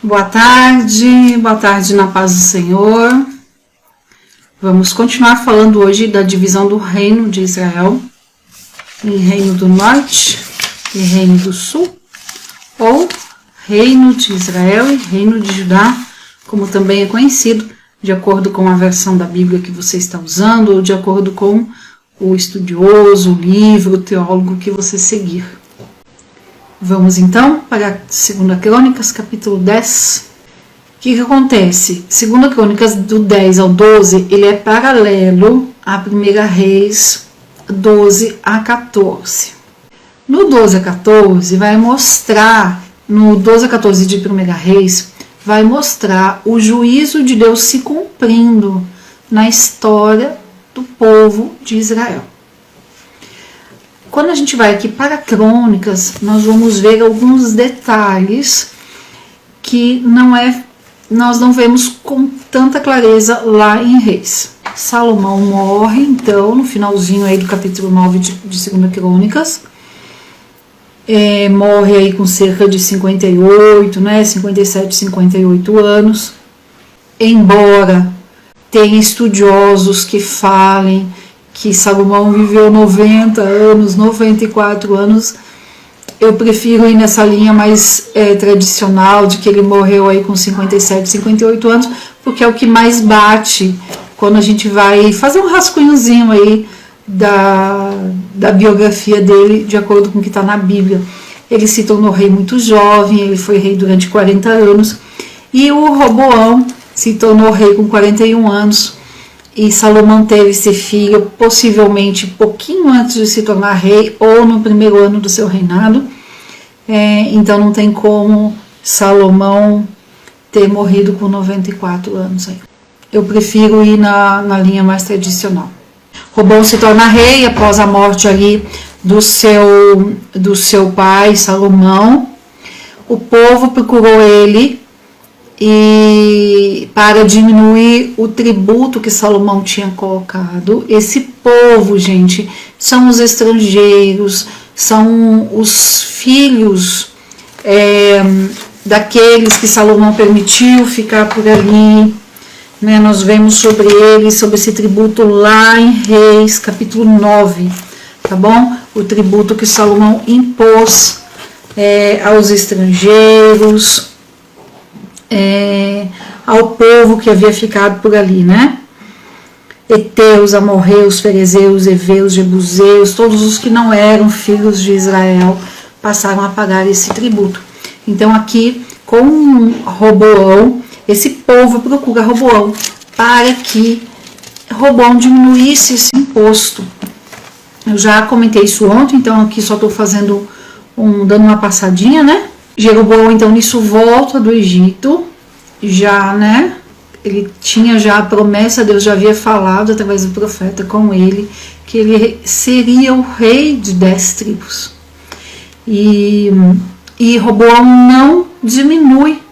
Boa tarde na paz do Senhor. Vamos continuar falando hoje da divisão do reino de Israel em reino do norte e reino do sul, ou reino de Israel e reino de Judá, como também é conhecido, de acordo com a versão da Bíblia que você está usando, ou de acordo com o estudioso, o livro, o teólogo que você seguir. Vamos então para 2 Crônicas, capítulo 10. O que acontece? 2 Crônicas, do 10 ao 12, ele é paralelo à 1 Reis 12 a 14. No 12 a 14, vai mostrar, no 12 a 14 de 1 Reis, vai mostrar o juízo de Deus se cumprindo na história do povo de Israel. Quando a gente vai aqui para Crônicas, nós vamos ver alguns detalhes que nós não vemos com tanta clareza lá em Reis. Salomão morre, então, no finalzinho aí do capítulo 9 de 2 Crônicas. Morre aí com cerca de 57, 58 anos. Embora tenha estudiosos que falem que Salomão viveu 90 anos, 94 anos, eu prefiro ir nessa linha mais tradicional, de que ele morreu aí com 57, 58 anos, porque é o que mais bate quando a gente vai fazer um rascunhozinho aí da biografia dele, de acordo com o que está na Bíblia. Ele se tornou rei muito jovem, ele foi rei durante 40 anos, e o Roboão se tornou rei com 41 anos, e Salomão teve esse filho possivelmente pouquinho antes de se tornar rei, ou no primeiro ano do seu reinado. Então não tem como Salomão ter morrido com 94 anos. Eu prefiro ir na linha mais tradicional. Roboão se torna rei após a morte ali do seu pai, Salomão. O povo procurou ele e para diminuir o tributo que Salomão tinha colocado. Esse povo, gente, são os estrangeiros, são os filhos daqueles que Salomão permitiu ficar por ali, né? Nós vemos sobre eles, sobre esse tributo lá em Reis, capítulo 9, tá bom? O tributo que Salomão impôs aos estrangeiros, ao povo que havia ficado por ali, né? Heteus, amorreus, ferezeus, heveus, jebuseus, todos os que não eram filhos de Israel passaram a pagar esse tributo. Então aqui, com Roboão, esse povo procura Roboão para que Roboão diminuísse esse imposto. Eu já comentei isso ontem, então aqui só estou fazendo dando uma passadinha, né? Jeroboão, então, nisso volta do Egito, já, né? Ele tinha já a promessa, Deus já havia falado através do profeta com ele, que ele seria o rei de 10 tribos. E Roboão não diminui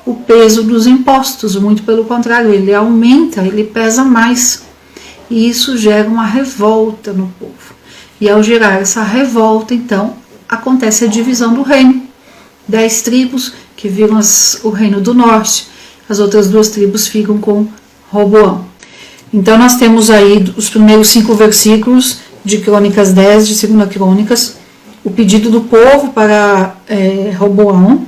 o peso dos impostos, muito pelo contrário, ele aumenta, ele pesa mais. E isso gera uma revolta no povo. E ao gerar essa revolta, então, acontece a divisão do reino. 10 tribos que viram o reino do norte, as outras 2 tribos ficam com Roboão. Então nós temos aí os primeiros 5 versículos de Crônicas 10, de 2 Crônicas, o pedido do povo para Roboão,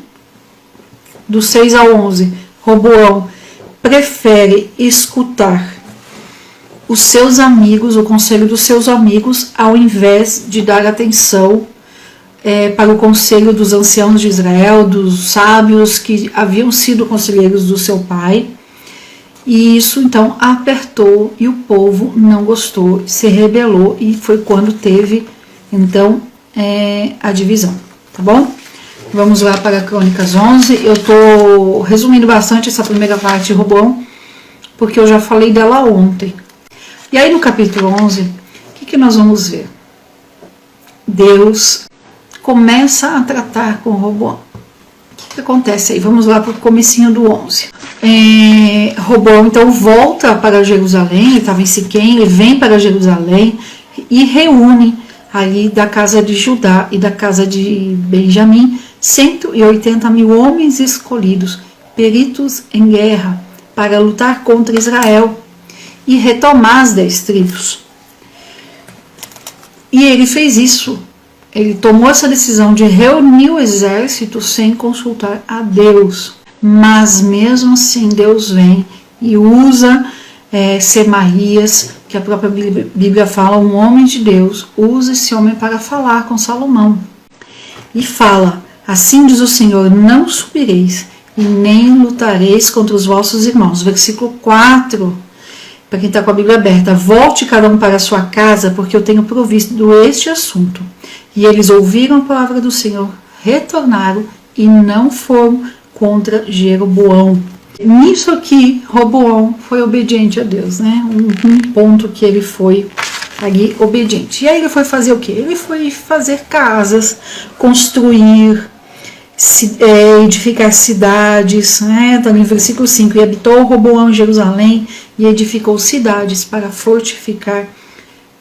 do 6 ao 11. Roboão prefere escutar os seus amigos, o conselho dos seus amigos, ao invés de dar atenção para o conselho dos anciãos de Israel, dos sábios que haviam sido conselheiros do seu pai. E isso então apertou e o povo não gostou, se rebelou, e foi quando teve então a divisão, tá bom? Vamos lá para Crônicas 11. Eu estou resumindo bastante essa primeira parte de Roboão, porque eu já falei dela ontem. E aí no capítulo 11, o que nós vamos ver? Deus começa a tratar com Roboão. O que acontece aí? Vamos lá para o comecinho do 11. Roboão então volta para Jerusalém, ele estava em Siquém, ele vem para Jerusalém e reúne ali da casa de Judá e da casa de Benjamim 180 mil homens escolhidos peritos em guerra, para lutar contra Israel e retomar as 10 tribos. E ele fez isso. Ele tomou essa decisão de reunir o exército sem consultar a Deus. Mas mesmo assim Deus vem e usa Semaías, que a própria Bíblia fala, um homem de Deus, usa esse homem para falar com Salomão. E fala: assim diz o Senhor, não subireis e nem lutareis contra os vossos irmãos. Versículo 4, para quem está com a Bíblia aberta: volte cada um para a sua casa, porque eu tenho provisto este assunto. E eles ouviram a palavra do Senhor, retornaram e não foram contra Jeroboão. Nisso aqui, Roboão foi obediente a Deus, né? Um ponto que ele foi ali obediente. E aí ele foi fazer o quê? Ele foi fazer casas, construir, edificar cidades, né? Está no versículo 5, e habitou Roboão em Jerusalém e edificou cidades para fortificar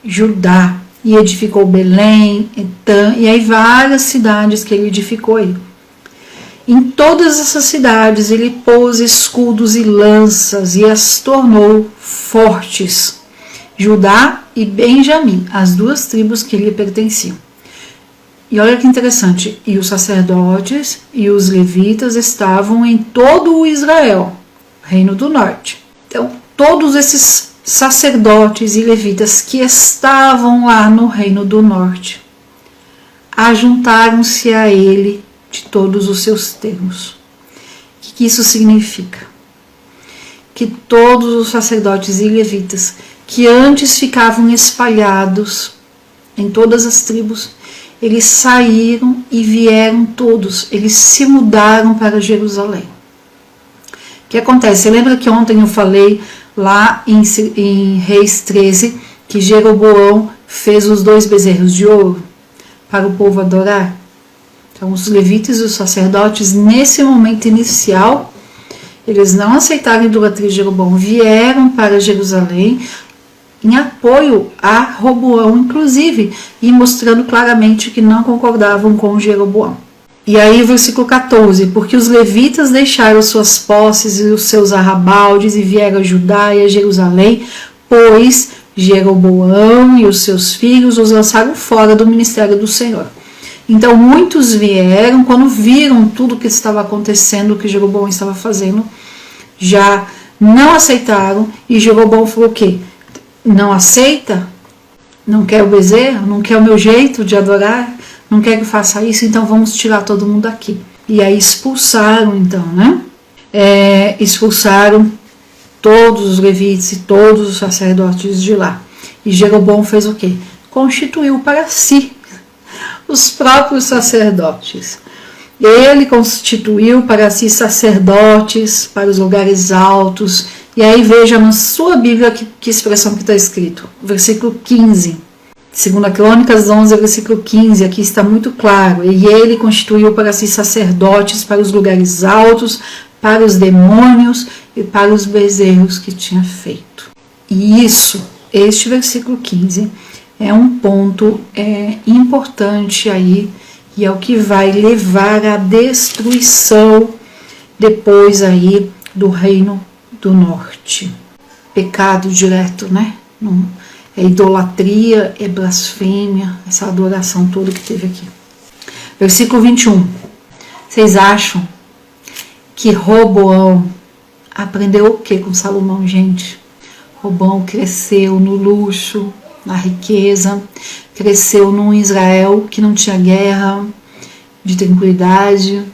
Judá, e edificou Belém, Etã, e aí várias cidades que ele edificou aí. Em todas essas cidades ele pôs escudos e lanças e as tornou fortes. Judá e Benjamim, as 2 tribos que lhe pertenciam. E olha que interessante, e os sacerdotes e os levitas estavam em todo o Israel, reino do norte. Então, todos esses sacerdotes e levitas que estavam lá no reino do norte ajuntaram-se a ele de todos os seus termos. O que isso significa? Que todos os sacerdotes e levitas que antes ficavam espalhados em todas as tribos, eles saíram e vieram todos, eles se mudaram para Jerusalém. O que acontece? Você lembra que ontem eu falei lá em Reis 13 que Jeroboão fez os 2 bezerros de ouro para o povo adorar? Então os levitas e os sacerdotes, nesse momento inicial, eles não aceitaram a idolatria de Jeroboão, vieram para Jerusalém em apoio a Roboão, inclusive, e mostrando claramente que não concordavam com Jeroboão. E aí, versículo 14: porque os levitas deixaram suas posses e os seus arrabaldes e vieram a Judá e a Jerusalém, pois Jeroboão e os seus filhos os lançaram fora do ministério do Senhor. Então, muitos vieram, quando viram tudo o que estava acontecendo, o que Jeroboão estava fazendo, já não aceitaram, e Jeroboão falou o quê? Não aceita? Não quer o bezerro? Não quer o meu jeito de adorar? Não quer que faça isso? Então vamos tirar todo mundo daqui. E aí expulsaram então, né? Expulsaram todos os levitas e todos os sacerdotes de lá. E Jeroboão fez o quê? Constituiu para si os próprios sacerdotes. Ele constituiu para si sacerdotes para os lugares altos. E aí veja na sua Bíblia que expressão que está escrito. Versículo 15. 2 Crônicas 11, versículo 15. Aqui está muito claro. E ele constituiu para si sacerdotes para os lugares altos, para os demônios e para os bezerros que tinha feito. E este versículo 15 é um ponto importante aí, e é o que vai levar à destruição depois aí do reino do norte. Pecado direto, né? É idolatria, é blasfêmia, essa adoração toda que teve aqui. Versículo 21. Vocês acham que Roboão aprendeu o que com Salomão, gente? Roboão cresceu no luxo, na riqueza, cresceu num Israel que não tinha guerra, de tranquilidade,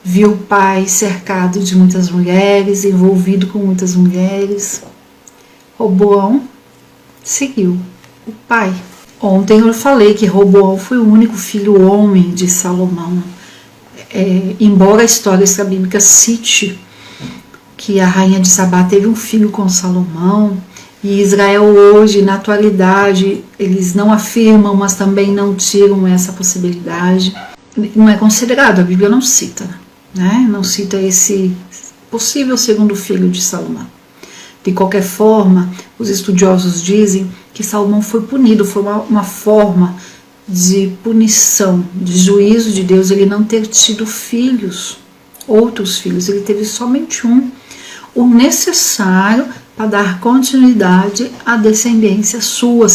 viu o pai cercado de muitas mulheres, envolvido com muitas mulheres. Roboão seguiu o pai. Ontem eu falei que Roboão foi o único filho homem de Salomão. Embora a história extra-bíblica cite que a rainha de Sabá teve um filho com Salomão, e Israel hoje, na atualidade, eles não afirmam, mas também não tiram essa possibilidade. Não é considerado, a Bíblia não cita, né? Não cita esse possível segundo filho de Salomão. De qualquer forma, os estudiosos dizem que Salomão foi punido, foi uma forma de punição, de juízo de Deus, ele não ter tido filhos outros filhos, ele teve somente um, o necessário para dar continuidade à descendência sua,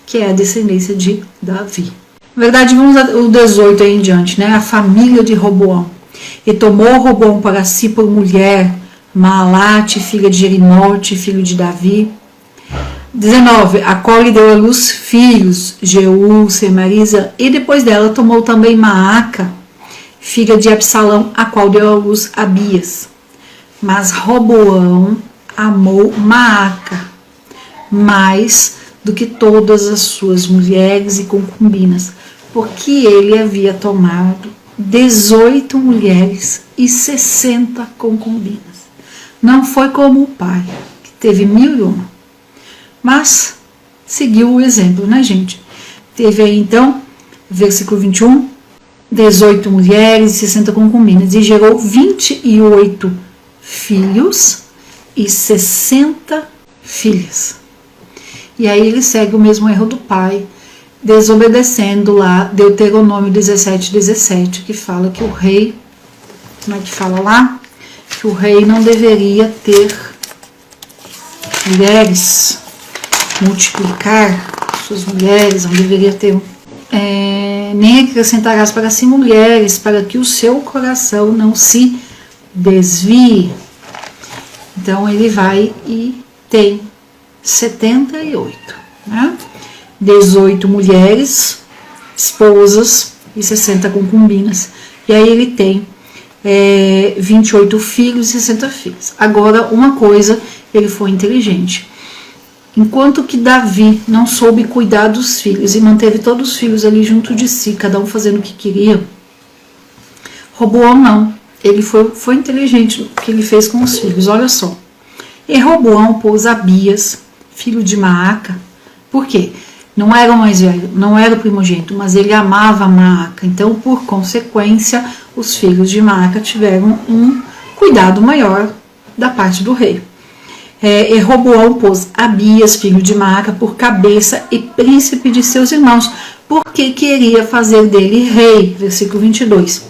que é a descendência de Davi. Na verdade, vamos ao 18 aí em diante, né? A família de Roboão. E tomou Roboão para si por mulher Maalate, filha de Jerimote, filho de Davi. 19. A qual lhe deu à luz filhos, Jeú, Semarisa, e depois dela tomou também Maaca, filha de Absalão, a qual deu à luz Abias. Mas Roboão amou Maaca mais do que todas as suas mulheres e concubinas, porque ele havia tomado 18 mulheres e 60 concubinas. Não foi como o pai, que teve 1001, mas seguiu o exemplo, né, gente? Teve aí então, versículo 21, 18 mulheres e 60 concubinas, e gerou 28 filhos e 60 filhas. E aí ele segue o mesmo erro do pai, desobedecendo lá Deuteronômio 17:17, que fala que o rei, como é que fala lá? Que o rei não deveria ter mulheres, multiplicar suas mulheres, não deveria ter, nem acrescentarás para si mulheres, para que o seu coração não se desvie. Então ele vai e tem 78, né? 18 mulheres, esposas e 60 concubinas. E aí ele tem 28 filhos e 60 filhas. Agora, uma coisa, ele foi inteligente. Enquanto que Davi não soube cuidar dos filhos e manteve todos os filhos ali junto de si, cada um fazendo o que queria, Roboão não. Ele foi inteligente no que ele fez com os filhos. Olha só. E Roboão pôs Abias, filho de Maaca. Por quê? Não era o mais velho, não era o primogênito, mas ele amava Maaca. Então, por consequência, os filhos de Maaca tiveram um cuidado maior da parte do rei. E Roboão pôs Abias, filho de Maaca, por cabeça e príncipe de seus irmãos, porque queria fazer dele rei. Versículo 22.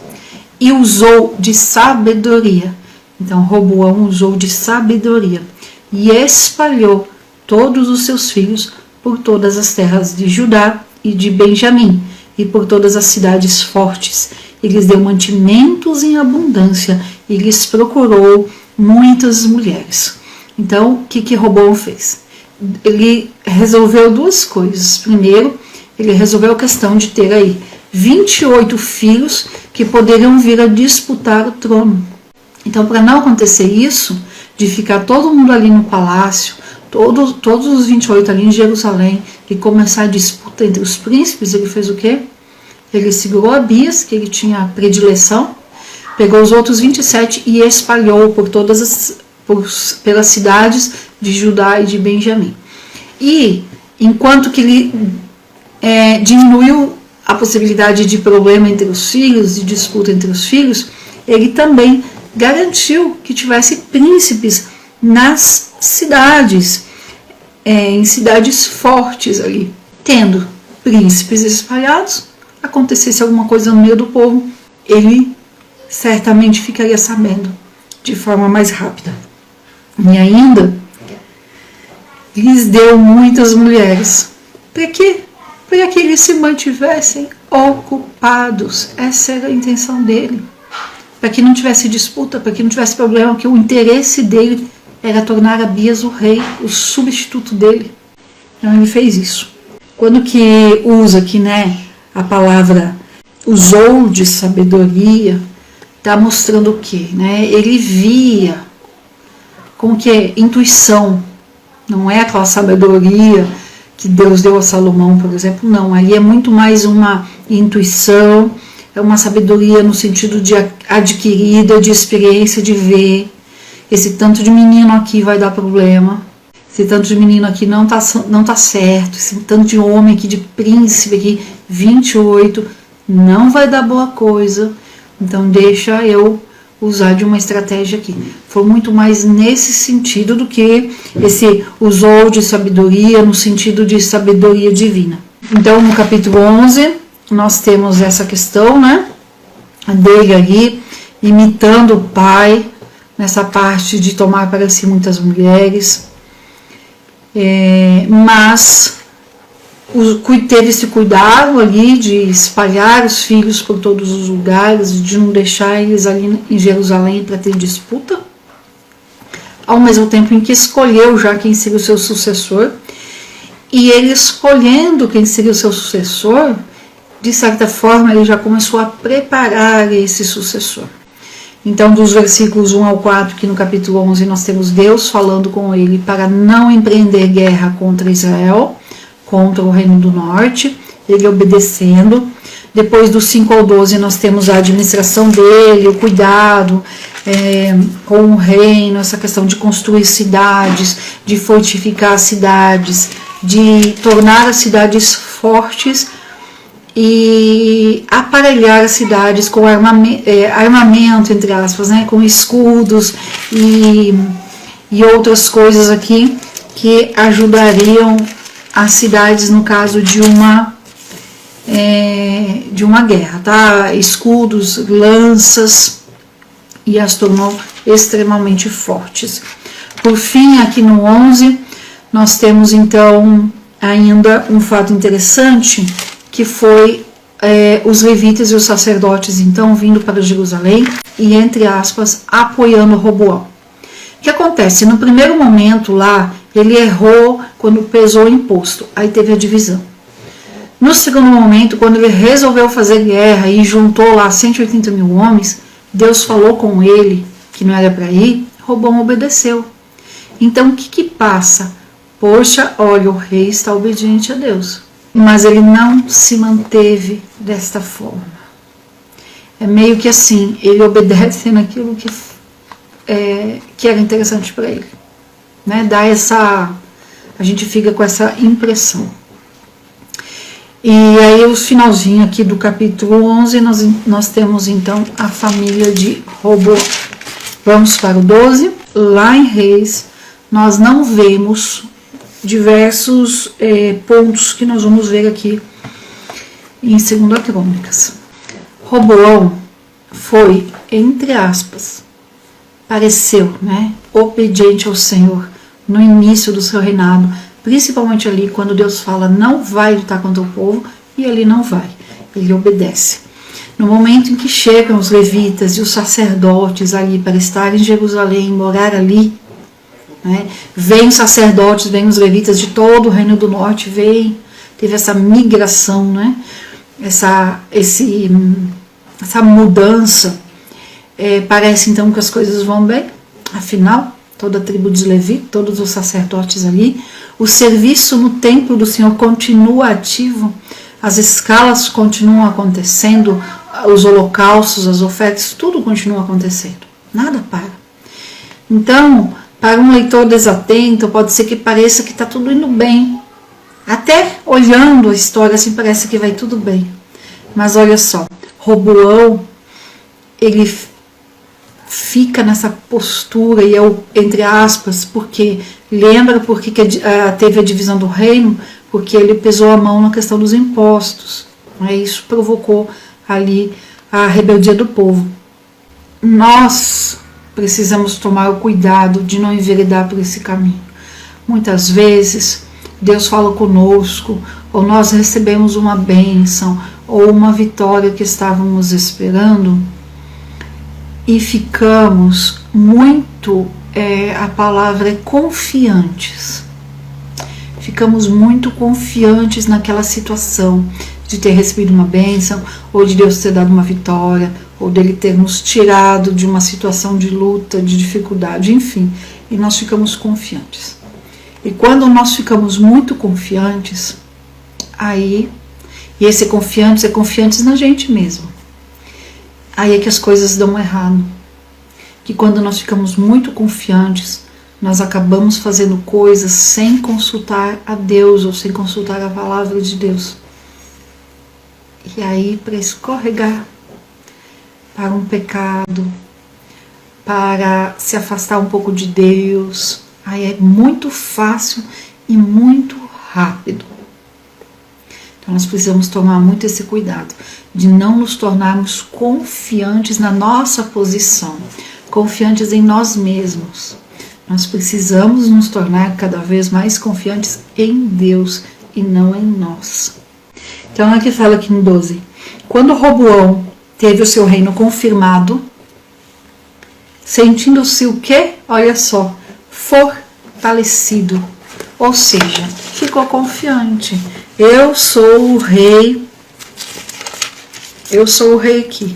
E usou de sabedoria. Então, Roboão usou de sabedoria e espalhou todos os seus filhos por todas as terras de Judá e de Benjamim, e por todas as cidades fortes. E lhes deu mantimentos em abundância, e lhes procurou muitas mulheres. Então, o que Roboão fez? Ele resolveu duas coisas. Primeiro, ele resolveu a questão de ter aí 28 filhos que poderiam vir a disputar o trono. Então, para não acontecer isso, de ficar todo mundo ali no palácio, todos os 28 ali em Jerusalém, e começar a disputa entre os príncipes, ele fez o quê? Ele segurou Abias, que ele tinha predileção, pegou os outros 27 e espalhou por pelas cidades de Judá e de Benjamim. E, enquanto que ele diminuiu a possibilidade de problema entre os filhos, de disputa entre os filhos, ele também garantiu que tivesse príncipes nas cidades, em cidades fortes ali. Tendo príncipes espalhados, acontecesse alguma coisa no meio do povo, ele certamente ficaria sabendo de forma mais rápida. E ainda lhes deu muitas mulheres. Para quê? Para que eles se mantivessem ocupados. Essa era a intenção dele. Para que não tivesse disputa, para que não tivesse problema, que o interesse dele era tornar Abias o rei, o substituto dele. Então ele fez isso. Quando que usa aqui, né, a palavra usou de sabedoria, está mostrando o quê? Né? Ele via como que é intuição, não é aquela sabedoria que Deus deu a Salomão, por exemplo, não. Ali é muito mais uma intuição, é uma sabedoria no sentido de adquirida, de experiência, de ver. Esse tanto de menino aqui vai dar problema, esse tanto de menino aqui não tá certo, esse tanto de homem aqui, de príncipe aqui, 28, não vai dar boa coisa, então deixa eu usar de uma estratégia aqui. Foi muito mais nesse sentido do que esse usou de sabedoria, no sentido de sabedoria divina. Então, no capítulo 11, nós temos essa questão, né, dele ali, imitando o pai nessa parte de tomar para si muitas mulheres, mas teve esse cuidado ali de espalhar os filhos por todos os lugares, de não deixar eles ali em Jerusalém para ter disputa, ao mesmo tempo em que escolheu já quem seria o seu sucessor, e ele escolhendo quem seria o seu sucessor, de certa forma ele já começou a preparar esse sucessor. Então, dos versículos 1 ao 4, que no capítulo 11 nós temos Deus falando com ele para não empreender guerra contra Israel, contra o Reino do Norte, ele obedecendo. Depois do 5 ao 12 nós temos a administração dele, o cuidado com o reino, essa questão de construir cidades, de fortificar cidades, de tornar as cidades fortes e aparelhar as cidades com armamento, entre aspas, né, com escudos e outras coisas aqui que ajudariam as cidades no caso de uma guerra, tá? Escudos, lanças, e as tornou extremamente fortes. Por fim, aqui no 11, nós temos então ainda um fato interessante, que foi os levitas e os sacerdotes então vindo para Jerusalém e, entre aspas, apoiando Roboão. O que acontece? No primeiro momento lá, ele errou quando pesou o imposto, aí teve a divisão. No segundo momento, quando ele resolveu fazer guerra e juntou lá 180 mil homens, Deus falou com ele que não era para ir, Roboão obedeceu. Então o que passa? Poxa, olha, o rei está obediente a Deus, mas ele não se manteve desta forma. É meio que assim, ele obedece naquilo que era interessante para ele, né? A gente fica com essa impressão. E aí o finalzinho aqui do capítulo 11, nós temos então a família de Roboão. Vamos para o 12. Lá em Reis, nós não vemos diversos pontos que nós vamos ver aqui em 2 Crônicas. Roboão foi, entre aspas, pareceu, né, obediente ao Senhor no início do seu reinado, principalmente ali quando Deus fala não vai lutar contra o povo, e ele não vai, ele obedece. No momento em que chegam os levitas e os sacerdotes ali para estar em Jerusalém, morar ali, né, vêm os sacerdotes, vêm os levitas de todo o Reino do Norte, teve essa migração, né, essa mudança, parece então que as coisas vão bem, afinal, toda a tribo de Levi, todos os sacerdotes ali, o serviço no templo do Senhor continua ativo, as escalas continuam acontecendo, os holocaustos, as ofertas, tudo continua acontecendo, nada para. Então, para um leitor desatento, pode ser que pareça que está tudo indo bem, até olhando a história assim parece que vai tudo bem, mas olha só, Roboão, ele fica nessa postura, e entre aspas, porque lembra porque teve a divisão do reino, porque ele pesou a mão na questão dos impostos, né? Isso provocou ali a rebeldia do povo. Nós precisamos tomar o cuidado de não enveredar por esse caminho. Muitas vezes Deus fala conosco, ou nós recebemos uma bênção ou uma vitória que estávamos esperando, e ficamos muito, a palavra é confiantes. Ficamos muito confiantes naquela situação de ter recebido uma bênção, ou de Deus ter dado uma vitória, ou dele ter nos tirado de uma situação de luta, de dificuldade, enfim, e nós ficamos confiantes. E quando nós ficamos muito confiantes, aí, e esse confiantes na gente mesmo, aí é que as coisas dão errado. Que quando nós ficamos muito confiantes, nós acabamos fazendo coisas sem consultar a Deus ou sem consultar a palavra de Deus. E aí, para escorregar para um pecado, para se afastar um pouco de Deus, aí é muito fácil e muito rápido. Então nós precisamos tomar muito esse cuidado de não nos tornarmos confiantes na nossa posição, confiantes em nós mesmos. Nós precisamos nos tornar cada vez mais confiantes em Deus e não em nós. Então aqui fala aqui no 12. Quando Roboão teve o seu reino confirmado, sentindo-se o quê? Olha só, fortalecido. Ou seja, ficou confiante. Eu sou o rei aqui.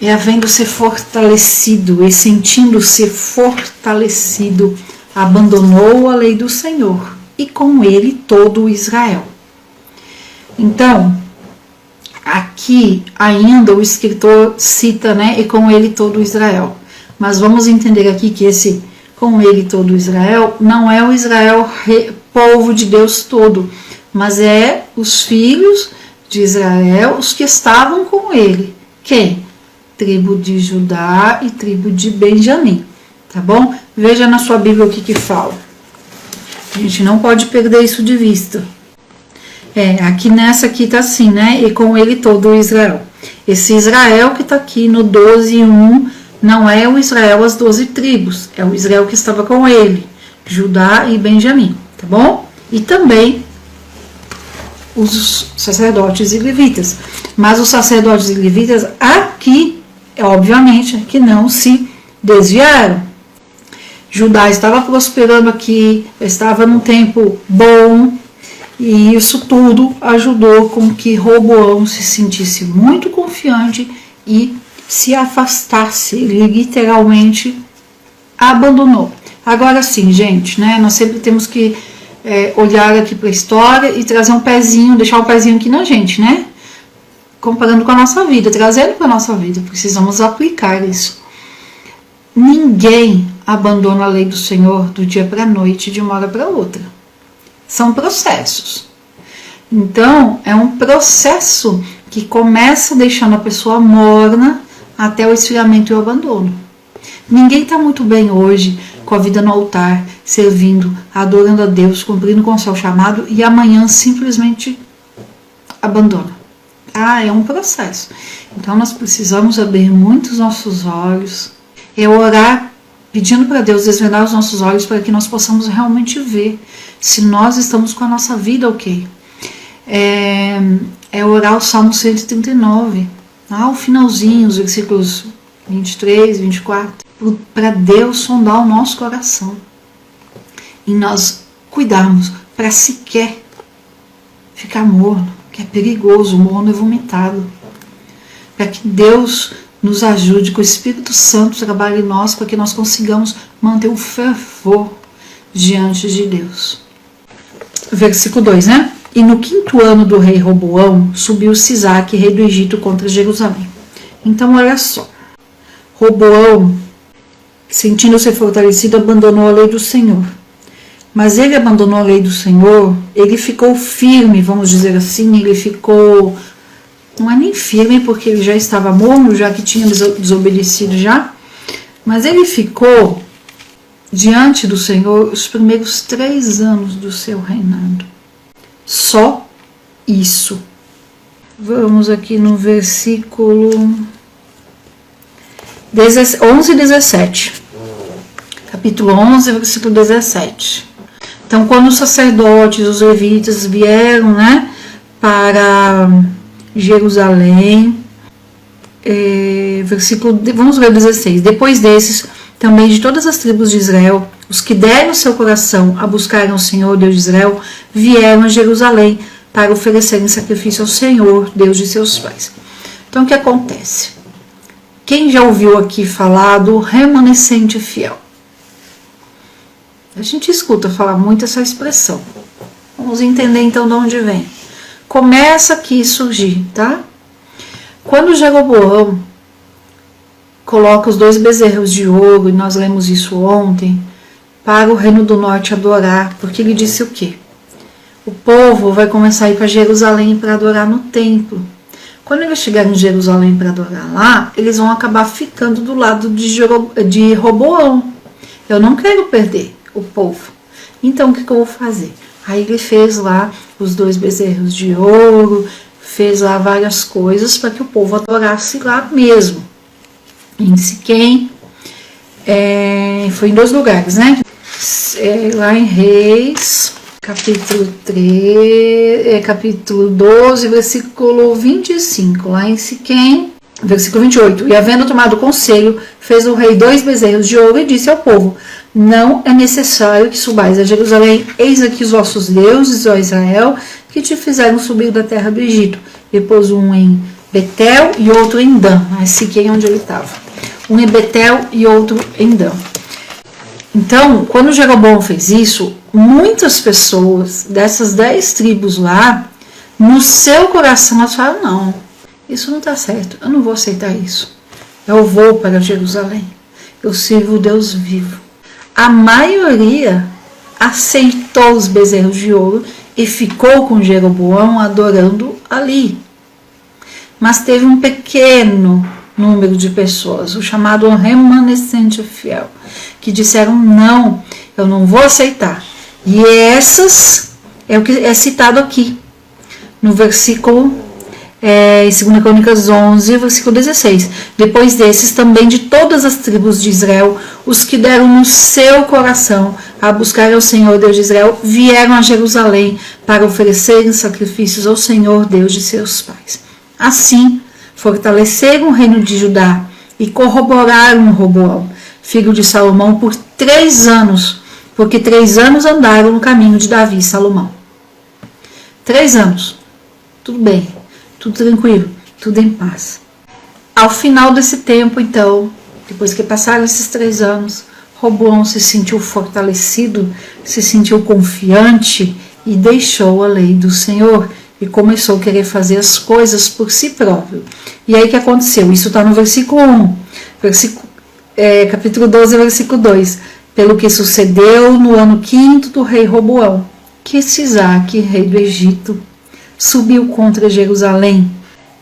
E havendo-se fortalecido e sentindo-se fortalecido, abandonou a lei do Senhor e com ele todo Israel. Então, aqui ainda o escritor cita, né, e com ele todo Israel. Mas vamos entender aqui que esse com ele todo Israel não é o Israel povo de Deus todo, mas é os filhos de Israel, os que estavam com ele. Quem? Tribo de Judá e tribo de Benjamim, tá bom? Veja na sua Bíblia o que fala. A gente não pode perder isso de vista. Aqui nessa aqui tá assim, né? E com ele todo Israel. Esse Israel que tá aqui no 12:1 não é o Israel as 12 tribos, é o Israel que estava com ele, Judá e Benjamim, tá bom? E também os sacerdotes e levitas. Mas os sacerdotes e levitas aqui, obviamente, que não se desviaram. Judá estava prosperando aqui, estava num tempo bom, e isso tudo ajudou com que Roboão se sentisse muito confiante e se afastasse. Ele literalmente abandonou. Agora sim, gente, né? Nós sempre temos que olhar aqui para a história e trazer um pezinho, deixar um pezinho aqui na gente, né? Comparando com a nossa vida, trazendo para a nossa vida. Precisamos aplicar isso. Ninguém abandona a lei do Senhor do dia para a noite, de uma hora para outra. São processos. Então, é um processo que começa deixando a pessoa morna até o esfriamento e o abandono. Ninguém está muito bem hoje com a vida no altar, servindo, adorando a Deus, cumprindo com o seu chamado e amanhã simplesmente abandona. É um processo. Então nós precisamos abrir muito os nossos olhos, orar, pedindo para Deus desvendar os nossos olhos para que nós possamos realmente ver se nós estamos com a nossa vida ok. Orar o Salmo 139, o finalzinho, os versículos 23, 24, para Deus sondar o nosso coração e nós cuidarmos para sequer ficar morno, que é perigoso, o morno é vomitado, para que Deus nos ajude, que o Espírito Santo trabalhe em nós para que nós consigamos manter o fervor diante de Deus. Versículo 2, né? E no 5º ano do rei Roboão, subiu Sisaque, rei do Egito, contra Jerusalém. Então, olha só. Roboão, sentindo-se fortalecido, abandonou a lei do Senhor. Mas ele abandonou a lei do Senhor, ele ficou firme, vamos dizer assim, ele ficou... Não é nem firme, porque ele já estava morno, já que tinha desobedecido já. Mas ele ficou diante do Senhor os primeiros 3 anos do seu reinado. Só isso. Vamos aqui no versículo 11 e 17. Capítulo 11, versículo 17. Então, quando os sacerdotes, os levitas vieram, né, para Jerusalém, vamos ver o 16. Depois desses, também de todas as tribos de Israel, os que deram seu coração a buscarem o Senhor, Deus de Israel, vieram a Jerusalém para oferecerem sacrifício ao Senhor, Deus de seus pais. Então, o que acontece? Quem já ouviu aqui falar do remanescente fiel? A gente escuta falar muito essa expressão. Vamos entender então de onde vem. Começa aqui a surgir, tá? Quando Jeroboão coloca os 2 bezerros de ouro, e nós lemos isso ontem, para o reino do norte adorar, porque ele disse o quê? O povo vai começar a ir para Jerusalém para adorar no templo. Quando eles chegarem em Jerusalém para adorar lá, eles vão acabar ficando do lado de Roboão. Eu não quero perder o povo. Então, o que eu vou fazer? Aí ele fez lá os 2 bezerros de ouro, fez lá várias coisas para que o povo adorasse lá mesmo. Em Siquém, foi em 2 lugares, né? Lá em Reis, capítulo 12, versículo 25, lá em Siquém, versículo 28. E havendo tomado conselho, fez o rei 2 bezerros de ouro e disse ao povo: não é necessário que subais a Jerusalém, eis aqui os vossos deuses, ó Israel, que te fizeram subir da terra do Egito. E pôs um em Betel e outro em Dan, a Siquém onde ele estava. Um em Betel e outro em Dan. Então, quando Jeroboão fez isso, muitas pessoas dessas 10 tribos lá, no seu coração elas falaram: não, isso não está certo, eu não vou aceitar isso. Eu vou para Jerusalém, eu sirvo o Deus vivo. A maioria aceitou os bezerros de ouro e ficou com Jeroboão adorando ali. Mas teve um pequeno número de pessoas, o chamado remanescente fiel, que disseram: não, eu não vou aceitar. E essas é o que é citado aqui no versículo em 2 Crônicas 11, versículo 16. Depois desses, também de todas as tribos de Israel, os que deram no seu coração a buscar ao Senhor Deus de Israel, vieram a Jerusalém para oferecerem sacrifícios ao Senhor Deus de seus pais. Assim, fortaleceram o reino de Judá e corroboraram Roboão, filho de Salomão, por 3 anos, porque 3 anos andaram no caminho de Davi e Salomão. 3 anos, tudo bem, tudo tranquilo, tudo em paz. Ao final desse tempo, então, depois que passaram esses 3 anos, Roboão se sentiu fortalecido, se sentiu confiante e deixou a lei do Senhor e começou a querer fazer as coisas por si próprio. E aí o que aconteceu? Isso está no versículo 1, capítulo 12, versículo 2. Pelo que sucedeu no ano 5º do rei Roboão, que Sisaque, rei do Egito, subiu contra Jerusalém.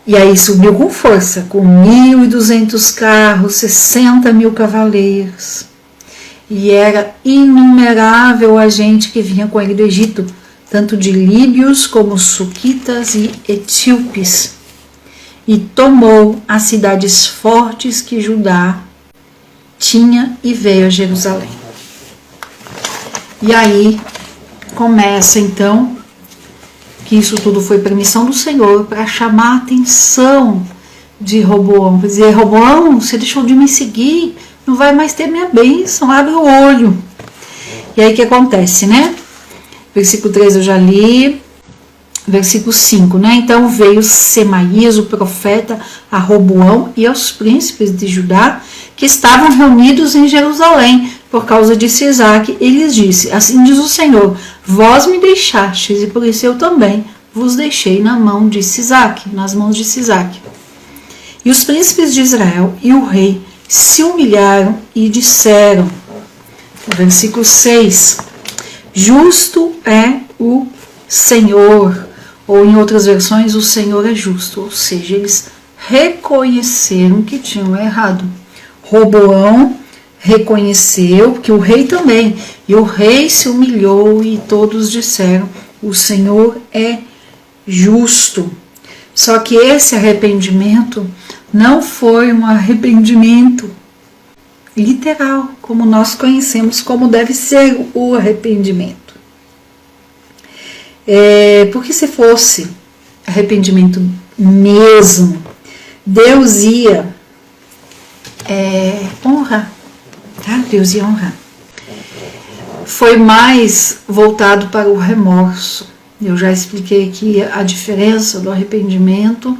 E aí subiu com força, com 1.200 carros, 60.000 cavaleiros. E era inumerável a gente que vinha com ele do Egito, tanto de líbios como suquitas e etíopes. E tomou as cidades fortes que Judá tinha e veio a Jerusalém. E aí começa então que isso tudo foi permissão do Senhor para chamar a atenção de Roboão, para dizer: Roboão, você deixou de me seguir, não vai mais ter minha bênção, abre o olho. E aí o que acontece, né? Versículo 3 eu já li, versículo 5, né? Então veio Semaías, o profeta, a Roboão e aos príncipes de Judá, que estavam reunidos em Jerusalém, por causa de Sisaque, e lhes disse: assim diz o Senhor, vós me deixastes, e por isso eu também vos deixei nas mãos de Sisaque. E os príncipes de Israel e o rei se humilharam e disseram, versículo 6, justo é o Senhor, ou em outras versões, o Senhor é justo, ou seja, eles reconheceram que tinham errado. Roboão reconheceu que o rei também, e o rei se humilhou e todos disseram: o Senhor é justo. Só que esse arrependimento não foi um arrependimento literal, como nós conhecemos como deve ser o arrependimento. Porque se fosse arrependimento mesmo, Deus ia honrar, tá? Deus ia honrar. Foi mais voltado para o remorso. Eu já expliquei aqui a diferença do arrependimento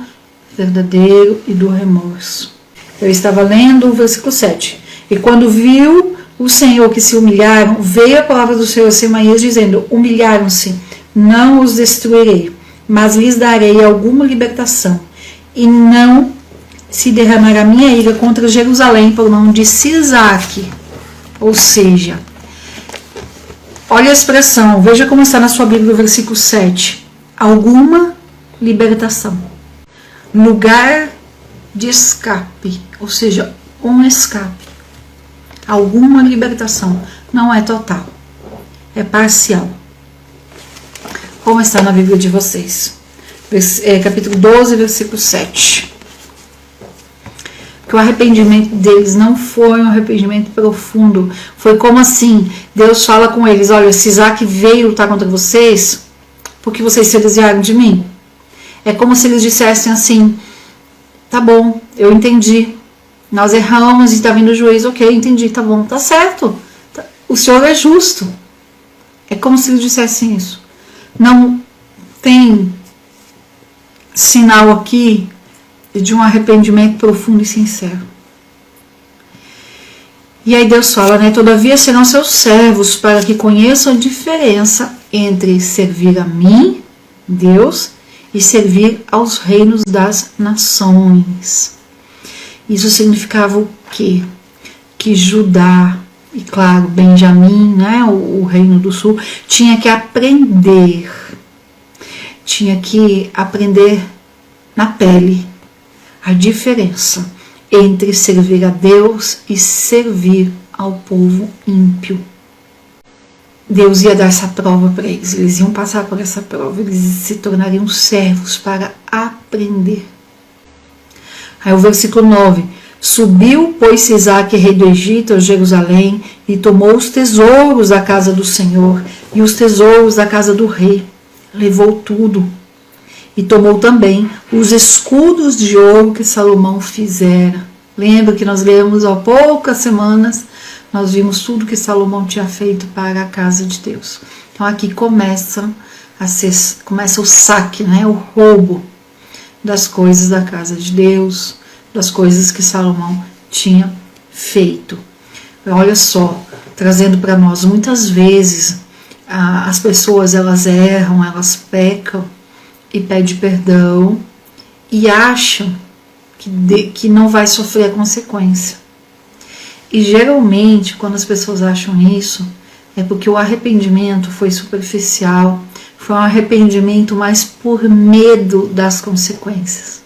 verdadeiro e do remorso. Eu estava lendo o versículo 7. E quando viu o Senhor que se humilharam, veio a palavra do Senhor a Semaías dizendo: humilharam-se, não os destruirei, mas lhes darei alguma libertação, e não se derramará minha ira contra Jerusalém por mão de Sisaque. Ou seja, olha a expressão, veja como está na sua Bíblia o versículo 7. Alguma libertação. Lugar de escape, ou seja, um escape. Alguma libertação. Não é total, é parcial. como está na Bíblia de vocês. Capítulo 12, versículo 7. Que o arrependimento deles não foi um arrependimento profundo. Foi como assim? Deus fala com eles: olha, se Isaac veio lutar contra vocês, porque vocês se desviaram de mim. É como se eles dissessem assim: tá bom, eu entendi. Nós erramos e está vindo o juiz, ok, entendi, tá bom, tá certo. O Senhor é justo. É como se eles dissessem isso. Não tem sinal aqui de um arrependimento profundo e sincero. E aí Deus fala, né? Todavia serão seus servos para que conheçam a diferença entre servir a mim, Deus, e servir aos reinos das nações. Isso significava o quê? Que Judá e, claro, Benjamim, né, o reino do sul, tinha que aprender na pele a diferença entre servir a Deus e servir ao povo ímpio. Deus ia dar essa prova para eles, eles iam passar por essa prova, eles se tornariam servos para aprender. Aí o versículo 9: subiu, pois, Isaac, rei do Egito, a Jerusalém, e tomou os tesouros da casa do Senhor e os tesouros da casa do rei. Levou tudo. E tomou também os escudos de ouro que Salomão fizera. Lembra que nós lemos há poucas semanas, nós vimos tudo que Salomão tinha feito para a casa de Deus. Então aqui começa o saque, né, o roubo das coisas da casa de Deus, das coisas que Salomão tinha feito. Olha só, trazendo para nós, muitas vezes as pessoas elas erram, elas pecam e pedem perdão e acham que não vai sofrer a consequência. E geralmente, quando as pessoas acham isso, é porque o arrependimento foi superficial, foi um arrependimento mais por medo das consequências.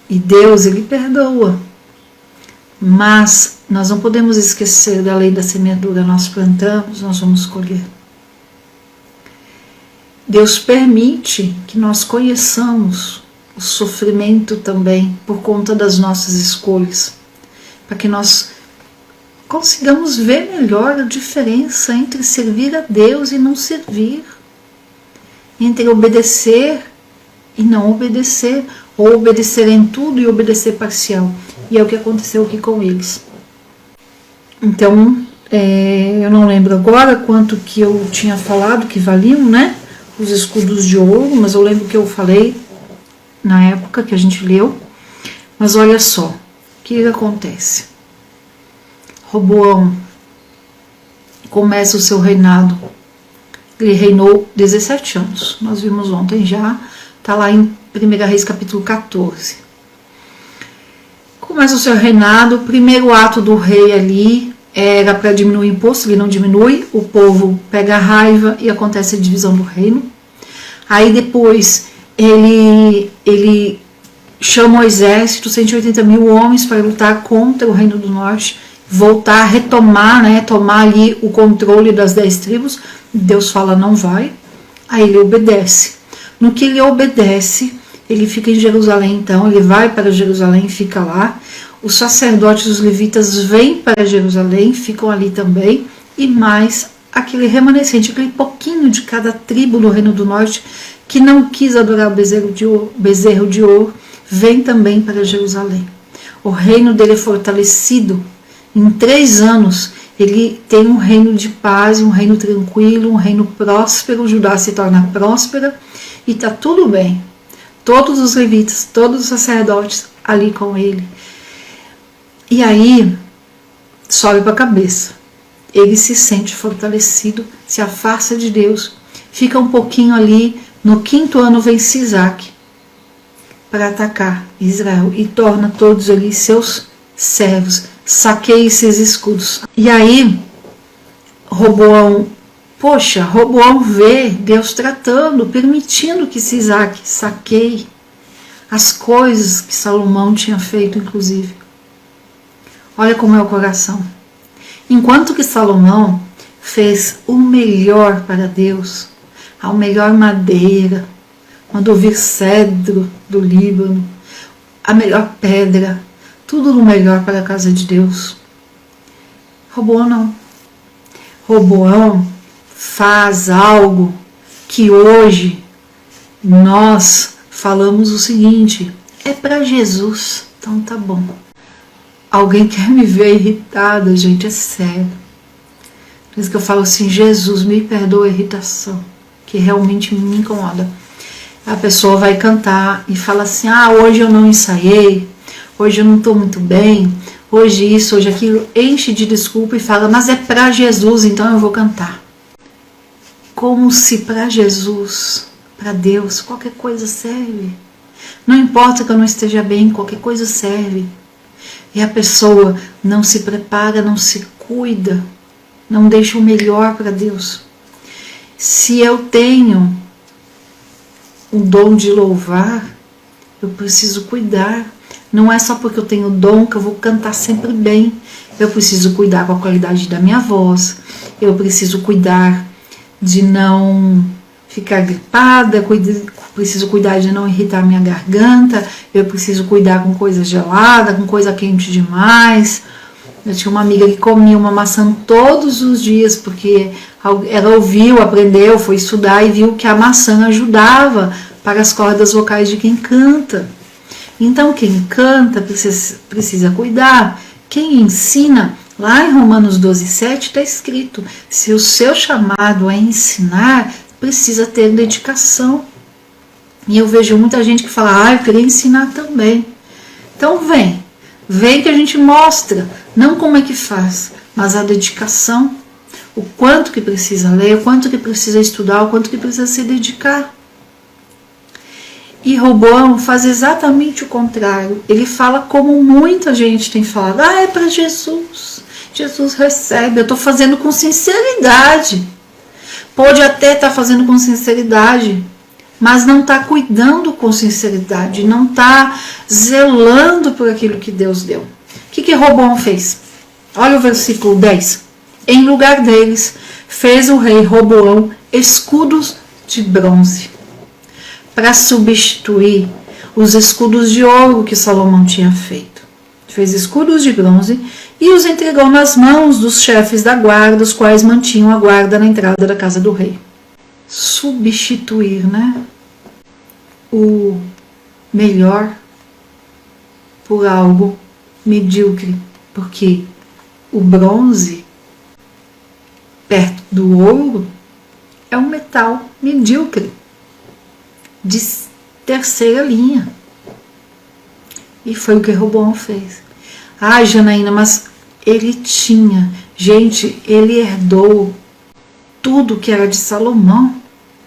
E Deus, Ele perdoa. Mas nós não podemos esquecer da lei da semeadura. Nós plantamos, nós vamos colher. Deus permite que nós conheçamos o sofrimento também por conta das nossas escolhas, para que nós consigamos ver melhor a diferença entre servir a Deus e não servir, entre obedecer e não obedecer, ou obedecer em tudo e obedecer parcial. E é o que aconteceu aqui com eles. Então, eu não lembro agora quanto que eu tinha falado que valiam, né, os escudos de ouro, mas eu lembro que eu falei na época que a gente leu. Mas olha só, o que acontece? Roboão começa o seu reinado. Ele reinou 17 anos. Nós vimos ontem já, está lá em 1 Reis capítulo 14. Começa o seu reinado. O primeiro ato do rei ali era para diminuir o imposto, ele não diminui, o povo pega a raiva e acontece a divisão do reino. Aí depois ele chama o exército, 180 mil homens, para lutar contra o reino do norte, voltar a retomar, né, tomar ali o controle das 10 tribos. Deus fala, não vai. Aí ele obedece. No que ele obedece, ele fica em Jerusalém, então ele vai para Jerusalém, fica lá. Os sacerdotes, os levitas vêm para Jerusalém, ficam ali também, e mais aquele remanescente, aquele pouquinho de cada tribo do reino do norte que não quis adorar o bezerro de ouro, vem também para Jerusalém. O reino dele é fortalecido. Em 3 anos, ele tem um reino de paz, um reino tranquilo, um reino próspero. Judá se torna próspera e está tudo bem. Todos os levitas, todos os sacerdotes ali com ele. E aí, sobe para a cabeça. Ele se sente fortalecido, se afasta de Deus, fica um pouquinho ali. No 5º ano vence Isaac para atacar Israel e torna todos ali seus servos, saqueia esses escudos. E aí, Roboão vê Deus tratando, permitindo que esse Isaac saqueie as coisas que Salomão tinha feito, inclusive. Olha como é o coração. Enquanto que Salomão fez o melhor para Deus, a melhor madeira, mandou vir cedro do Líbano, a melhor pedra, tudo do melhor para a casa de Deus. Roboão não. Roboão faz algo que hoje nós falamos o seguinte: é para Jesus, então tá bom. Alguém quer me ver irritada, gente, é sério. Por isso que eu falo assim: Jesus, me perdoa a irritação, que realmente me incomoda. A pessoa vai cantar e fala assim: hoje eu não ensaiei, hoje eu não estou muito bem, hoje isso, hoje aquilo, enche de desculpa e fala: mas é para Jesus, então eu vou cantar. Como se para Jesus, para Deus, qualquer coisa serve. Não importa que eu não esteja bem, qualquer coisa serve. E a pessoa não se prepara, não se cuida, não deixa o melhor para Deus. Se eu tenho o dom de louvar, eu preciso cuidar. Não é só porque eu tenho dom que eu vou cantar sempre bem. Eu preciso cuidar com a qualidade da minha voz. Eu preciso cuidar de não ficar gripada. Preciso cuidar de não irritar minha garganta. Eu preciso cuidar com coisa gelada, com coisa quente demais. Eu tinha uma amiga que comia uma maçã todos os dias, porque ela ouviu, aprendeu, foi estudar e viu que a maçã ajudava para as cordas vocais de quem canta. Então, quem canta precisa cuidar. Quem ensina, lá em Romanos 12:7 está escrito: se o seu chamado é ensinar, precisa ter dedicação. E eu vejo muita gente que fala: eu queria ensinar também. Então vem que a gente mostra, não como é que faz, mas a dedicação, o quanto que precisa ler, o quanto que precisa estudar, o quanto que precisa se dedicar. E Roboão faz exatamente o contrário. Ele fala como muita gente tem falado: é para Jesus, Jesus recebe, eu estou fazendo com sinceridade. Pode até estar fazendo com sinceridade, mas não está cuidando com sinceridade, não está zelando por aquilo que Deus deu. O que Roboão fez? Olha o versículo 10. Em lugar deles, fez o rei Roboão escudos de bronze, para substituir os escudos de ouro que Salomão tinha feito. Fez escudos de bronze e os entregou nas mãos dos chefes da guarda, os quais mantinham a guarda na entrada da casa do rei. Substituir, né? O melhor por algo medíocre, porque o bronze, perto do ouro, é um metal medíocre, de terceira linha. E foi o que Roboão fez. Janaína, mas ele tinha, gente, ele herdou tudo que era de Salomão,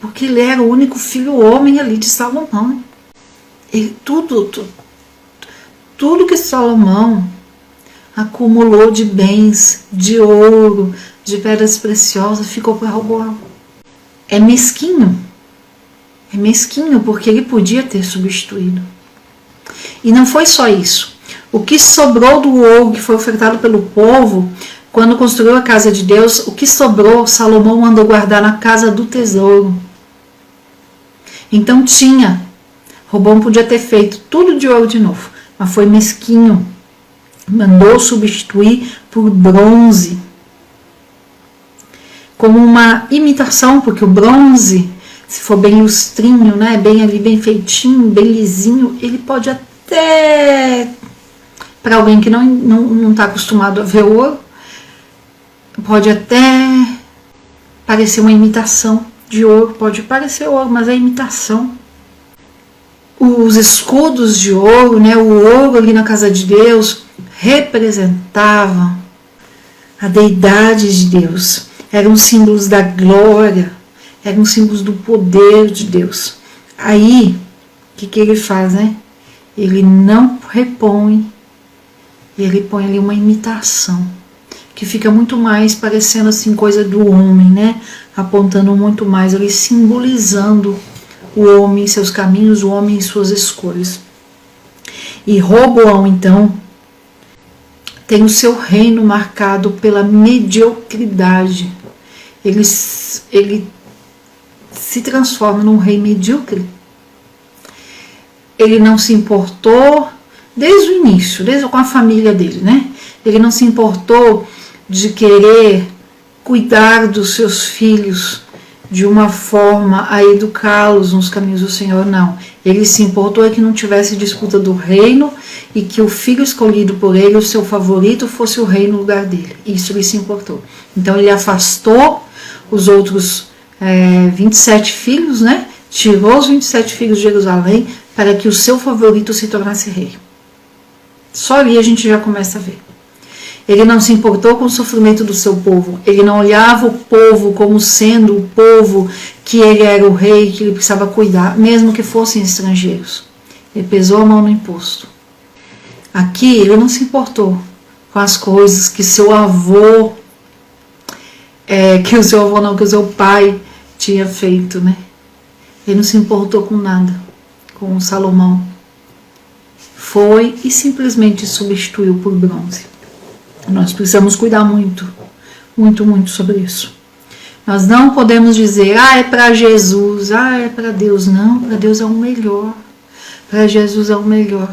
porque ele era o único filho homem ali de Salomão. E tudo que Salomão acumulou de bens, de ouro, de pedras preciosas, ficou para Roboão. É mesquinho porque ele podia ter substituído. E não foi só isso. O que sobrou do ouro que foi ofertado pelo povo, quando construiu a casa de Deus, o que sobrou, Salomão mandou guardar na casa do tesouro. Então Roboão podia ter feito tudo de ouro de novo, mas foi mesquinho. Mandou substituir por bronze, como uma imitação, porque o bronze, se for bem lustrinho, né, bem ali, bem feitinho, bem lisinho, ele pode até, para alguém que não está acostumado a ver ouro, pode até parecer uma imitação de ouro, pode parecer ouro, mas é imitação. Os escudos de ouro, né, o ouro ali na casa de Deus, representavam a deidade de Deus, eram símbolos da glória, eram símbolos do poder de Deus. Aí, o que ele faz, né? Ele não repõe, ele põe ali uma imitação, que fica muito mais parecendo assim coisa do homem, né? Apontando muito mais ali, simbolizando o homem, seus caminhos, o homem e suas escolhas. E Roboão, então, tem o seu reino marcado pela mediocridade. Ele se transforma num rei medíocre. Ele não se importou desde o início, desde com a família dele, né? Ele não se importou de querer cuidar dos seus filhos de uma forma a educá-los nos caminhos do Senhor, não. Ele se importou que não tivesse disputa do reino e que o filho escolhido por ele, o seu favorito, fosse o rei no lugar dele. Isso ele se importou. Então ele afastou os outros 27 filhos, né? Tirou os 27 filhos de Jerusalém para que o seu favorito se tornasse rei. Só ali a gente já começa a ver. Ele não se importou com o sofrimento do seu povo. Ele não olhava o povo como sendo o povo que ele era o rei, que ele precisava cuidar, mesmo que fossem estrangeiros. Ele pesou a mão no imposto. Aqui ele não se importou com as coisas que seu avô, que o seu pai tinha feito, né? Ele não se importou com nada, com Salomão. Foi e simplesmente substituiu por bronze. Nós precisamos cuidar muito, muito, muito sobre isso. Nós não podemos dizer, é para Jesus, é para Deus. Não, para Deus é o melhor. Para Jesus é o melhor.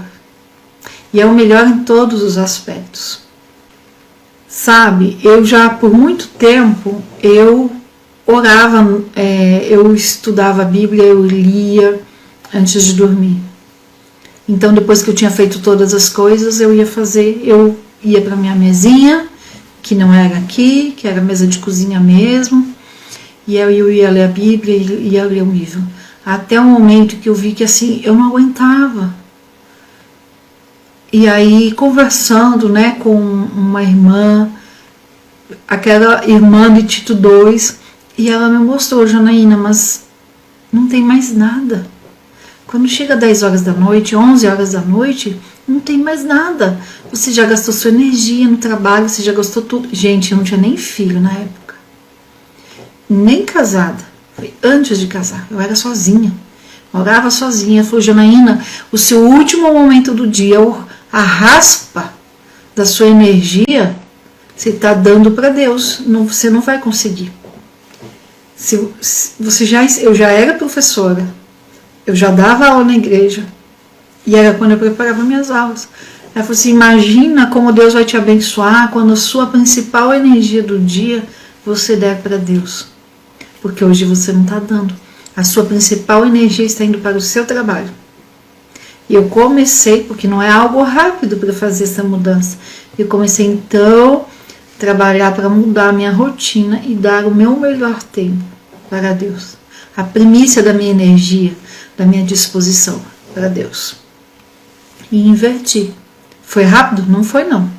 E é o melhor em todos os aspectos. Sabe, eu já por muito tempo, eu orava, eu estudava a Bíblia, eu lia antes de dormir. Então depois que eu tinha feito todas as coisas, eu ia para minha mesinha, que não era aqui, que era mesa de cozinha mesmo, e eu ia ler a Bíblia e ia ler um livro. Até o momento que eu vi que assim, eu não aguentava. E aí, conversando, né, com uma irmã, aquela irmã de Tito 2, e ela me mostrou, Janaína, mas não tem mais nada. Quando chega 10 horas da noite, 11 horas da noite, não tem mais nada. Você já gastou sua energia no trabalho, você já gastou tudo. Gente, eu não tinha nem filho na época. Nem casada. Foi antes de casar. Eu era sozinha. Morava sozinha. Ela falou, Janaína, o seu último momento do dia, a raspa da sua energia, você está dando para Deus. Você não vai conseguir. Eu já era professora. Eu já dava aula na igreja. E era quando eu preparava minhas aulas. Ela falou assim, imagina como Deus vai te abençoar quando a sua principal energia do dia você der para Deus. Porque hoje você não está dando. A sua principal energia está indo para o seu trabalho. E eu comecei, porque não é algo rápido para fazer essa mudança. Eu comecei então a trabalhar para mudar a minha rotina e dar o meu melhor tempo para Deus. A primícia da minha energia, da minha disposição para Deus. E inverti. Foi rápido? Não foi não.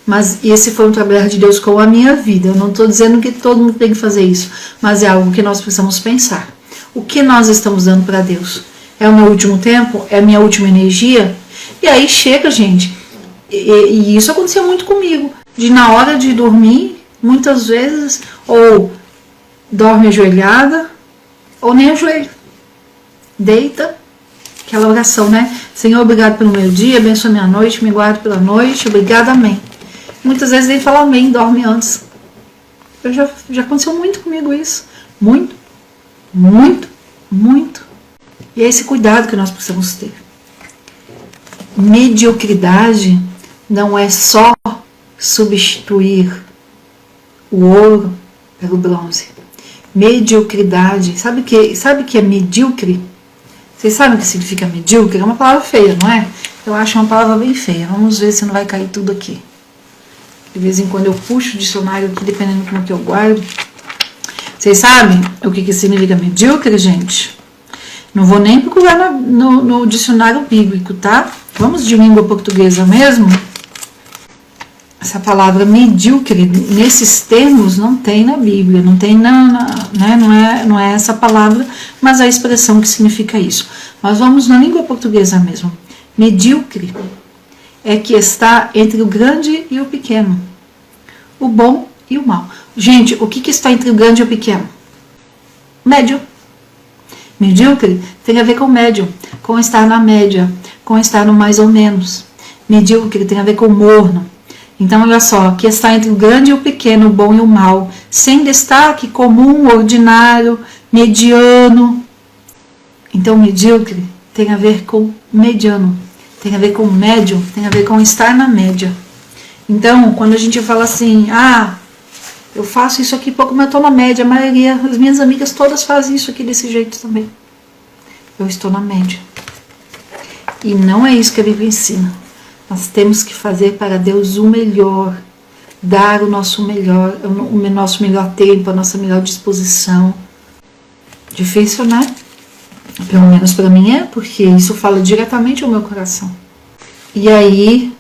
Mas esse foi um trabalhar de Deus com a minha vida. Eu não estou dizendo que todo mundo tem que fazer isso, mas é algo que nós precisamos pensar. O que nós estamos dando para Deus? É o meu último tempo? É a minha última energia? E aí chega, gente, e isso aconteceu muito comigo, de na hora de dormir, muitas vezes, ou dorme ajoelhada, ou nem ajoelho. Deita, aquela oração, né? Senhor, obrigado pelo meu dia, abençoa minha noite, me guarde pela noite, obrigado, amém. Muitas vezes nem fala amém, dorme antes. Já aconteceu muito comigo isso. Muito, muito, muito. E é esse cuidado que nós precisamos ter. Mediocridade não é só substituir o ouro pelo bronze. Mediocridade, sabe que é medíocre? Vocês sabem o que significa medíocre? É uma palavra feia, não é? Eu acho uma palavra bem feia. Vamos ver se não vai cair tudo aqui. De vez em quando eu puxo o dicionário aqui, dependendo do que eu guardo. Vocês sabem o que significa medíocre, gente? Não vou nem procurar no dicionário bíblico, tá? Vamos de língua portuguesa mesmo? Essa palavra medíocre, nesses termos, não tem na Bíblia, não tem né? Não é essa palavra, mas a expressão que significa isso. Mas vamos na língua portuguesa mesmo. Medíocre é que está entre o grande e o pequeno, o bom e o mal. Gente, o que está entre o grande e o pequeno? Médio. Medíocre tem a ver com médio, com estar na média, com estar no mais ou menos. Medíocre tem a ver com morno. Então, olha só, que está entre o grande e o pequeno, o bom e o mal, sem destaque, comum, ordinário, mediano. Então, medíocre tem a ver com mediano, tem a ver com médio, tem a ver com estar na média. Então, quando a gente fala assim, eu faço isso aqui porque eu estou na média, a maioria, as minhas amigas todas fazem isso aqui desse jeito também. Eu estou na média. E não é isso que a Bíblia ensina. Nós temos que fazer para Deus o melhor, dar o nosso melhor tempo, a nossa melhor disposição. Difícil, né? Pelo menos para mim é, porque isso fala diretamente ao meu coração. E aí,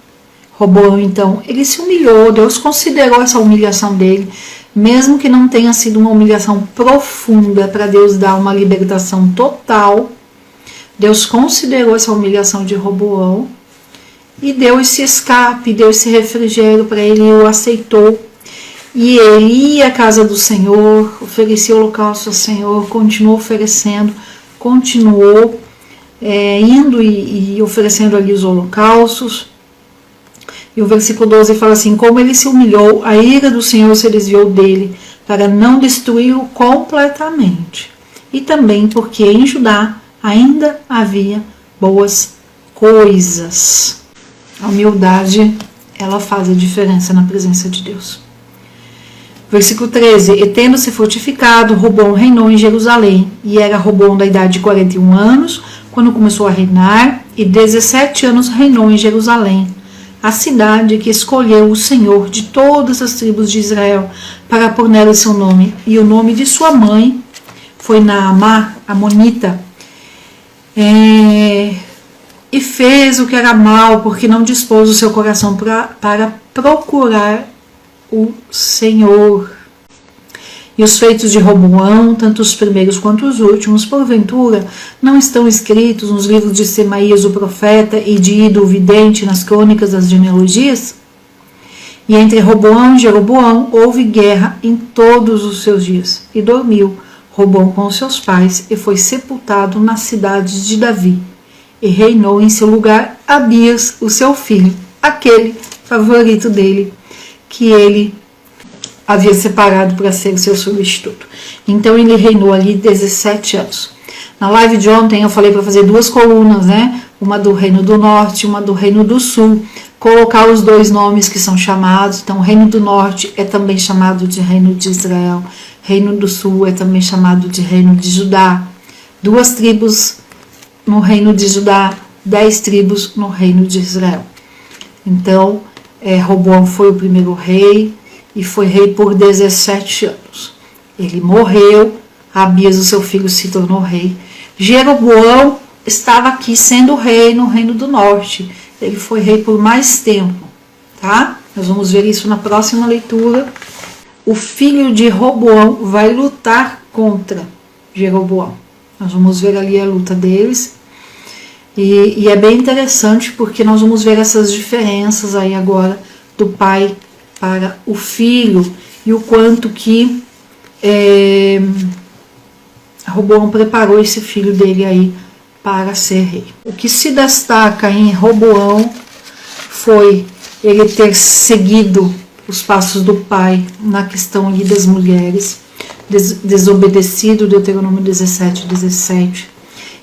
Roboão, então, ele se humilhou, Deus considerou essa humilhação dele, mesmo que não tenha sido uma humilhação profunda para Deus dar uma libertação total. Deus considerou essa humilhação de Roboão e deu esse escape, deu esse refrigério para ele, e o aceitou. E ele ia à casa do Senhor, oferecia holocausto ao Senhor, continuou oferecendo, continuou indo e oferecendo ali os holocaustos. E o versículo 12 fala assim: como ele se humilhou, a ira do Senhor se desviou dele, para não destruí-lo completamente. E também porque em Judá ainda havia boas coisas. A humildade, ela faz a diferença na presença de Deus. Versículo 13: e tendo se fortificado, Roboão reinou em Jerusalém, e era Roboão da idade de 41 anos, quando começou a reinar, e 17 anos reinou em Jerusalém, a cidade que escolheu o Senhor de todas as tribos de Israel, para pôr nela seu nome, e o nome de sua mãe foi Naamá, amonita. E fez o que era mal, porque não dispôs o seu coração para procurar o Senhor. E os feitos de Roboão, tanto os primeiros quanto os últimos, porventura, não estão escritos nos livros de Semaías o profeta e de Ido o vidente, nas crônicas das genealogias? E entre Roboão e Jeroboão houve guerra em todos os seus dias, e dormiu Roboão com seus pais, e foi sepultado nas cidades de Davi, e reinou em seu lugar Abias, o seu filho, aquele favorito dele, que ele havia separado para ser o seu substituto. Então ele reinou ali 17 anos. Na live de ontem eu falei para fazer 2 colunas, né? Uma do Reino do Norte, uma do Reino do Sul. Colocar os 2 nomes que são chamados. Então o Reino do Norte é também chamado de Reino de Israel. Reino do Sul é também chamado de Reino de Judá. 2 tribos no Reino de Judá, 10 tribos no Reino de Israel. Então, Roboão foi o primeiro rei e foi rei por 17 anos. Ele morreu, Abias, o seu filho, se tornou rei. Jeroboão estava aqui sendo rei no Reino do Norte. Ele foi rei por mais tempo, tá? Nós vamos ver isso na próxima leitura. O filho de Roboão vai lutar contra Jeroboão. Nós vamos ver ali a luta deles. E é bem interessante porque nós vamos ver essas diferenças aí agora do pai para o filho e o quanto que Roboão preparou esse filho dele aí para ser rei. O que se destaca em Roboão foi ele ter seguido os passos do pai na questão ali das mulheres, desobedecido Deuteronômio 17,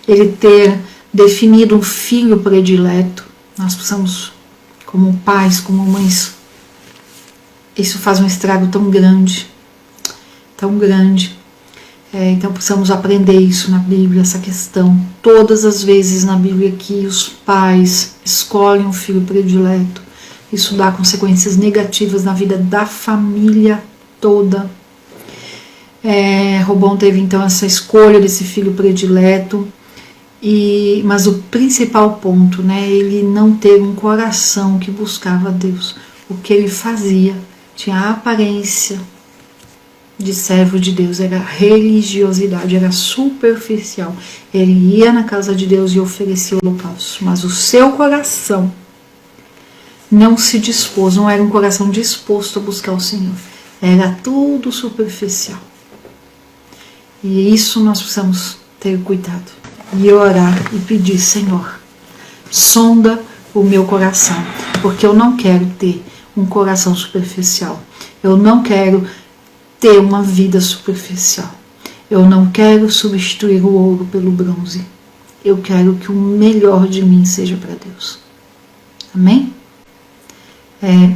ele ter definido um filho predileto. Nós precisamos, como pais, como mães, isso faz um estrago tão grande, tão grande. Então precisamos aprender isso na Bíblia, essa questão. Todas as vezes na Bíblia que os pais escolhem um filho predileto, isso dá consequências negativas na vida da família toda. Roboão teve então essa escolha desse filho predileto. Mas o principal ponto, né, ele não teve um coração que buscava Deus. O que ele fazia tinha a aparência de servo de Deus, era religiosidade, era superficial. Ele ia na casa de Deus e oferecia holocausto, mas o seu coração não se dispôs, não era um coração disposto a buscar o Senhor. Era tudo superficial. E isso nós precisamos ter cuidado. E orar e pedir: Senhor, sonda o meu coração, porque eu não quero ter um coração superficial, eu não quero ter uma vida superficial, Eu não quero substituir o ouro pelo bronze. Eu quero que o melhor de mim seja para Deus. Amém?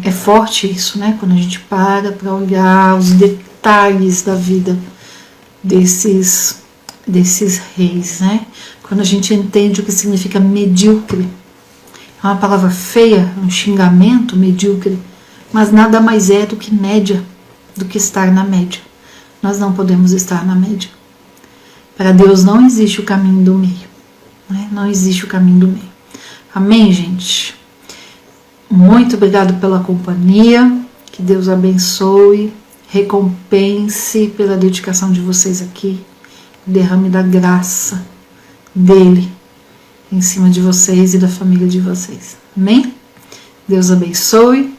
É forte isso, né? Quando a gente para olhar os detalhes da vida desses reis, né? Quando a gente entende o que significa medíocre. É uma palavra feia, um xingamento, medíocre, mas nada mais é do que média, do que estar na média. Nós não podemos estar na média. Para Deus não existe o caminho do meio. Né? Não existe o caminho do meio. Amém, gente? Muito obrigado pela companhia. Que Deus abençoe, recompense pela dedicação de vocês aqui. Derrame da graça dele em cima de vocês e da família de vocês. Amém? Deus abençoe.